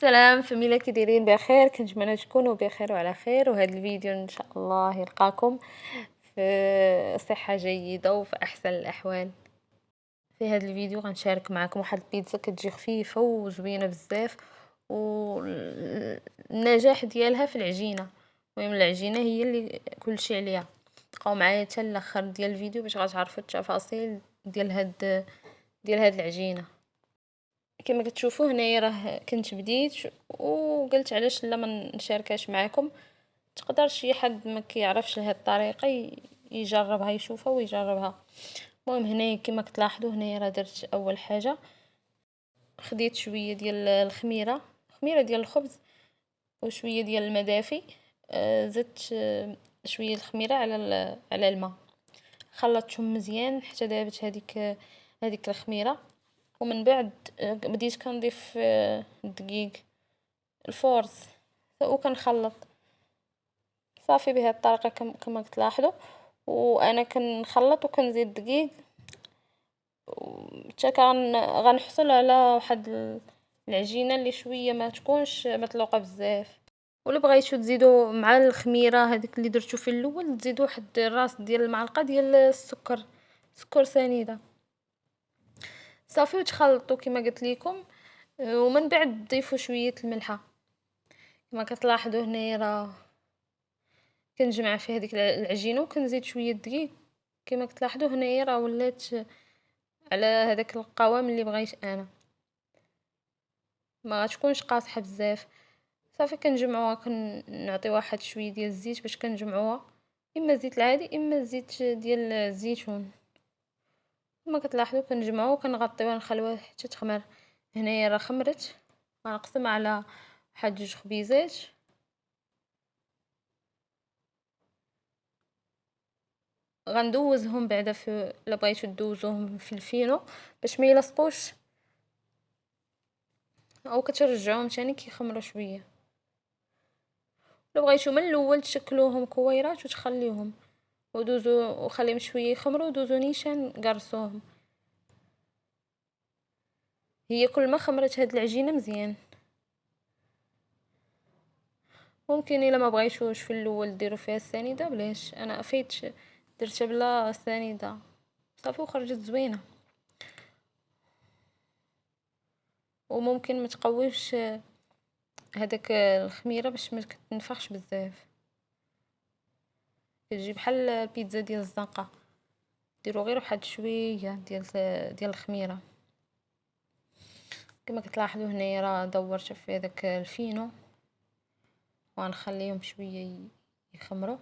السلام فاميلا، كي دايرين؟ بخير، كنتمنى تكونوا بخير وعلى خير. وهذا الفيديو ان شاء الله يلقاكم في صحة جيدة وفي احسن الاحوال. في هذا الفيديو غنشارك معكم واحد البيتزا كتجي خفيفة وزوينة بزاف، والنجاح ديالها في العجينة. المهم العجينة هي اللي كلشي عليها. بقاو معايا حتى الاخر ديال الفيديو باش غتعرفوا التفاصيل ديال هاد العجينة. كما كتشوفوا هنايا راه كنت بديت وقلت علاش لا ما نشاركهاش معكم. تقدر شي حد ما كيعرفش هاد الطريقه يجربها، يشوفها ويجربها. المهم هنايا كما كتلاحظوا هنايا راه درت اول حاجه، خديت شويه ديال خميره ديال الخبز وشويه ديال المدافي. زدت شويه الخميره على الماء، خلطتهم مزيان حتى دابت هذيك الخميره. ومن بعد بديت كنضيف الدقيق، الفورص، وكنخلط صافي بهذه الطريقه كما كتلاحظوا. وانا كنخلط وكنزيد دقيق حتى غنحصل على واحد العجينه اللي شويه ما تكونش مطلوقه بزاف. ولا بغيتو تزيدوا مع الخميره هذيك اللي درتو في الاول، تزيدوا واحد الراس ديال المعلقه ديال سكر سنيده صافي، وتخلطوا كما قلت لكم. ومن بعد تضيفوا شويه الملحه. كما كتلاحظوا هنايا راه كنجمع في هذيك العجينه وكنزيد شويه دقيق. كما كتلاحظوا هنايا راه ولات على هذاك القوام اللي بغيت انا، ما غتكونش قاصحه بزاف. صافي كنجمعوها، كنعطي واحد شويه ديال الزيت باش كنجمعوها، اما الزيت العادي اما الزيت ديال الزيتون. كما كتلاحظوا كنجمعوها وكنغطيوها نخليوها حتى تخمر. هنايا راه خمرت، غنقسم على واحد جوج خبيزات. غندوزهم بعدا في، الا بغيتو دوزوهم في الفينو باش ما يلصقوش، او كترجعوهم ثاني كيخمروا شويه. لو بغيتو من الاول تشكلوهم كويرات وتخليوهم ودوزو وخليهم شويه يخمروا ودوزو نيشان قرصوهم. هي كل ما خمرت هاد العجينه مزيان. ممكن الا ما بغيتوش في الاول ديروا فيها السنيده، بلاش انا فايت درتها بلا السنيده صافي وخرجت زوينه. وممكن ما تقويش هذاك الخميره باش ما تنفخش بزاف، كتجي بحال البيتزا ديال الزنقه. ديروا غير واحد شويه ديال الخميره. كما كتلاحظوا هنايا راه دورت في هذاك الفينو وغنخليهم شويه يخمروا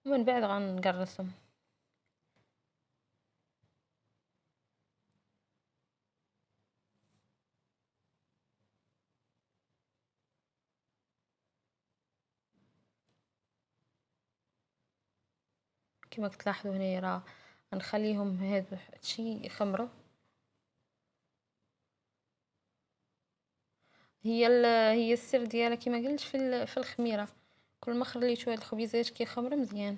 ومن بعد غنقرصهم. كما كتلاحظوا هنايا راه غنخليهم هادو هادشي يخمروا. هي السر ديالها كما قلت في الخميره. كل ما خليتو هاد الخبيزات كيخمروا مزيان.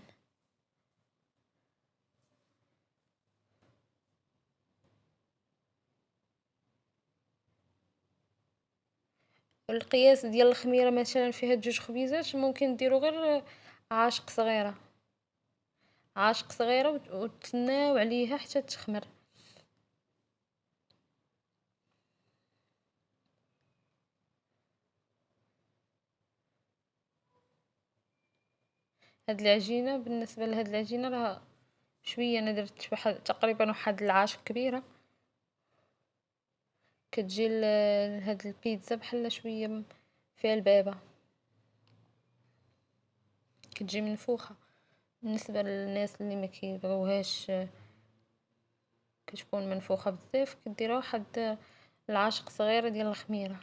القياس ديال الخميره مثلا في هاد جوج خبيزات ممكن ديروا غير عاشق صغيره، عاشق صغيره وتسناو عليها حتى تخمر. هاد العجينه بالنسبه لهاد العجينه راه شويه، انا درت واحد تقريبا واحد العاشق كبيره. كتجي هاد البيتزا بحال شويه فيها البابه، كتجي منفوخه. بالنسبه للناس اللي ما كيبغيوهاش كتكون منفوخه بزاف، كديروا واحد العاشق صغيره ديال الخميره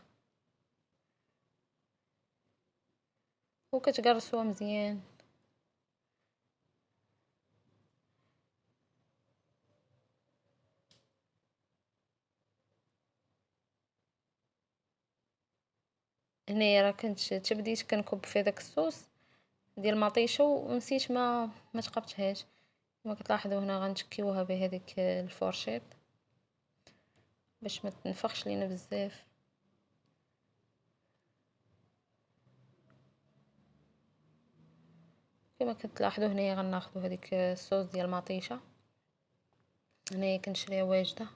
وكتقرصوها مزيان. هنايا راه كنت تبديت كنكب في داك الصوص ديال المطيشه ونسيت ما تقبتهاش. كما كتلاحظوا هنا غنتكيوها بهذيك الفورشيط باش ما تنفخش لينا بزاف. كما كتلاحظوا هنايا غناخدو هذيك الصوص ديال المطيشه. هنايا كنشريها واجده،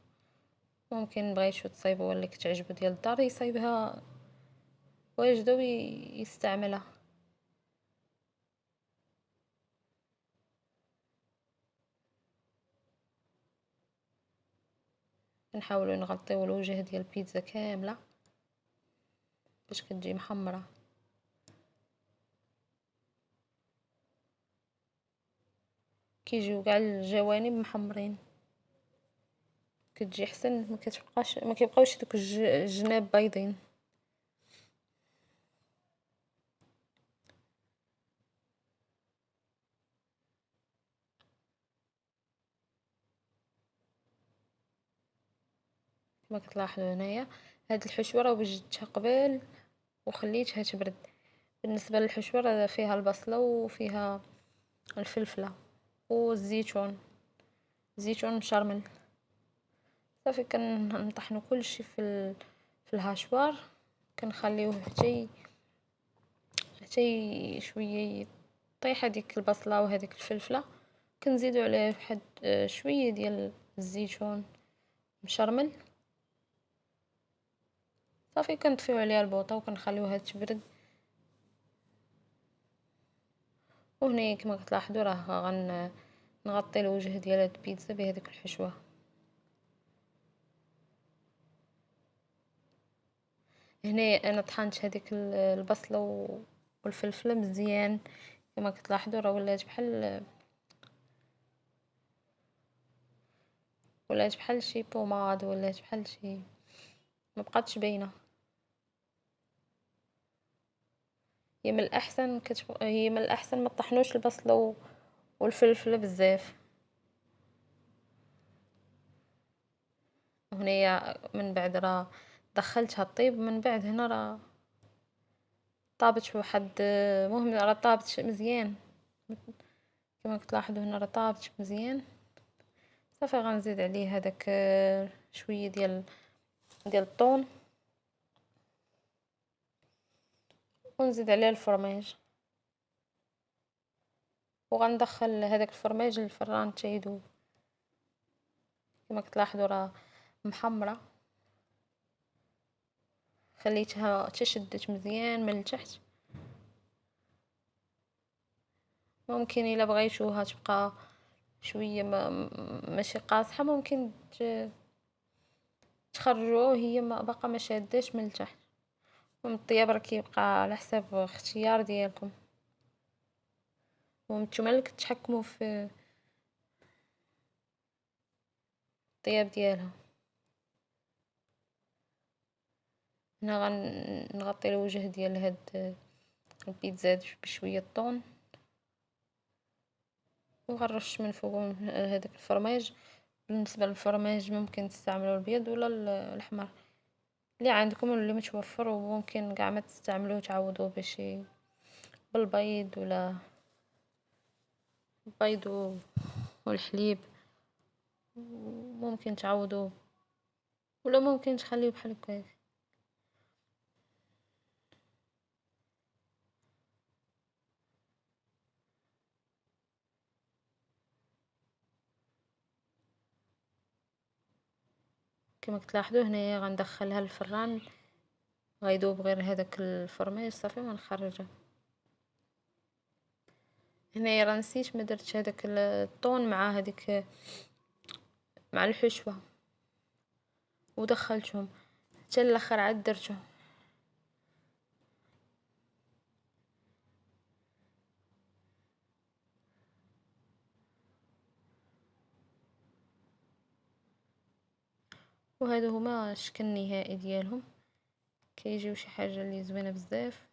ممكن بغيتو تصايبوها اللي كتعجبو ديال الدار يصايبها واجده ويستعملها. كنحاولوا نغطيو الوجه ديال البيتزا كامله باش كتجي محمره. كيجيو كاع الجوانب محمرين، كتجي احسن، ما كيبقاوش دوك الجناب بايضين. كما كتلاحظوا هنايا هاد الحشوه راه وجدتها قبل وخليتها تبرد. بالنسبه للحشوه فيها البصله وفيها الفلفله والزيتون، زيتون مشرمل. صافي كنطحنوا كلشي في الهاشوار، كنخليوه حتى شويه يطيح هذيك البصله وهذيك الفلفله. كنزيدوا عليه واحد شويه ديال الزيتون مشرمل. صافي كنطفيو عليها البوطه وكنخليوها تبرد. وهنا كما كتلاحظوا راه نغطي الوجه ديال هاد البيتزا بهذيك الحشوه. هنا انا طحنت هذيك البصله والفلفله مزيان. كما كتلاحظوا راه ولات بحال شي بوماد، ولات بحال شي، ما بقاتش باينه. هي من الاحسن ما طحنوش البصله والفلفله بزاف. وهنايا من بعد راه دخلتها طيب، من بعد هنا راه طابت بواحد، المهم راه طابت مزيان. كما كتلاحظوا هنا راه طابت مزيان. صافي غنزيد عليه هذاك شويه ديال الطون، ونزيد عليه الفرماج، وغندخل هذاك الفرماج للفران حتى يذوب. كما كتلاحظوا راه محمره، خليتها تشدت مزيان من التحت. ممكن الا بغيتوها تبقى شويه ماشي قاصحه، ممكن تخرجوه هي باقا ما شاداش من التحت. الطياب راه كيبقى على حساب اختيار ديالكم، وانتم اللي كتحكموا في الطياب ديالها. هنا غنغطي الوجه ديال هاد البيتزا بشويه طون، وغنرش من فوق هذاك الفرماج. بالنسبه للفرماج ممكن تستعملوا الابيض ولا الاحمر اللي عندكم واللي متوفر، وممكن كاع ما تستعملوه تعوضوه بشي بالبيض ولا البيض والحليب. ممكن تعوضوه ولا ممكن تخليه بحال هكا. كما كتلاحظوا هنايا غندخلها للفران، غيذوب غير هذاك الفرماج صافي ونخرجها. هنايا راه نسيت ما درتش هذاك الطون مع هذيك مع الحشوه، ودخلتهم حتى الاخر عاد درتهم. وهذا هما الشكل النهائي ديالهم. كيجيو شي حاجه اللي زوينه بزاف.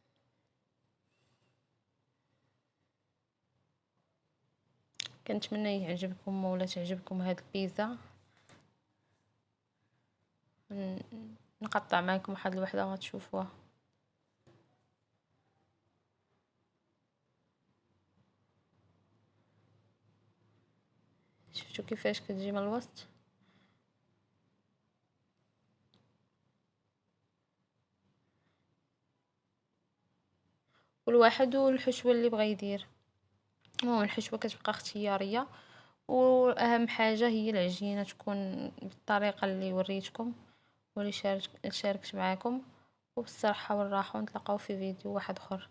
كنتمنى يعجبكم ولا تعجبكم هاد البيتزا. نقطع معكم واحد الوحده غتشوفوها. شفتوا كيفاش كتجي من الوسط؟ والواحد والحشوه اللي بغى يدير. المهم الحشوة كتبقى اختيارية، واهم حاجة هي العجينة تكون بالطريقة اللي وريتكم واللي شاركت معاكم. وبالصحة والراحة، ونتلاقاو في فيديو واحد اخر.